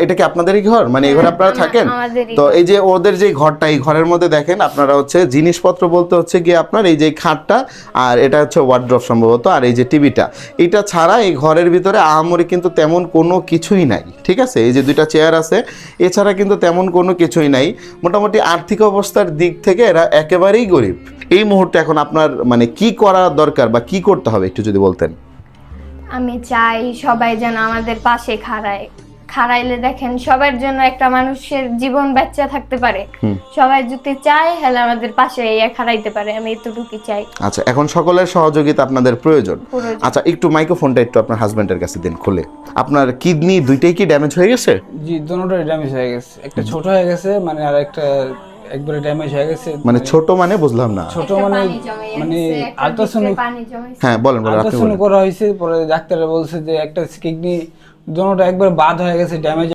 এটা কি আপনাদেরই ঘর, মানে এই ঘরে আপনারা থাকেন? তো এই যে ওদের যে ঘরটা, এই ঘরের মধ্যে দেখেন আপনারা হচ্ছে জিনিসপত্র বলতে হচ্ছে গিয়ে আপনার এই যে খাটটা, আর এটা হচ্ছে ওয়ার্ড্রপ সম্ভবত, আর এই যে টিভিটা, এটা ছাড়া এই ঘরের ভিতরে আহামরি কিন্তু তেমন কোনো কিছুই নাই, ঠিক আছে? এই যে দুইটা চেয়ার আছে, এছাড়া কিন্তু তেমন কোনো কিছুই নাই। মোটামুটি আর্থিক অবস্থার দিক থেকে এরা একেবারেই গরিব। এই মুহূর্তে এখন আপনার মানে কি করা দরকার বা কি করতে হবে একটু যদি বলতেন। আমি চাই সবাই যেন আমাদের পাশে খাড়াইলে দেখেন সবার জন্য একটা মানুষের জীবন বাঁচা থাকতে পারে। সবাই যদি চায় তাহলে আমাদের পাশে খাড়াইতে পারে, আমি এতটুকুই চাই। আচ্ছা, এখন সকলের সহযোগিতা আপনাদের প্রয়োজন। আচ্ছা, একটু মাইক্রোফোনটা একটু আপনার হাজবেন্ডের কাছে দিন খুলে। আপনার কিডনি দুইটাই কি ড্যামেজ হয়ে গেছে? জি, দুটোই ড্যামেজ হয়ে গেছে। একটা ছোট হয়ে গেছে, মানে আর একটা একবারে ড্যামেজ হয়ে গেছে। মানে ছোট মানে বুঝলাম না। ছোট মানে আল্ট্রাসাউন্ড, হ্যাঁ বলেন বলেন, আপনি আল্ট্রাসাউন্ড বলেন। করা হয়েছে, পরে ডাক্তাররা বলছে যে একটা কিডনি দুটোটা একবার বাদ হয়ে গেছে, ড্যামেজ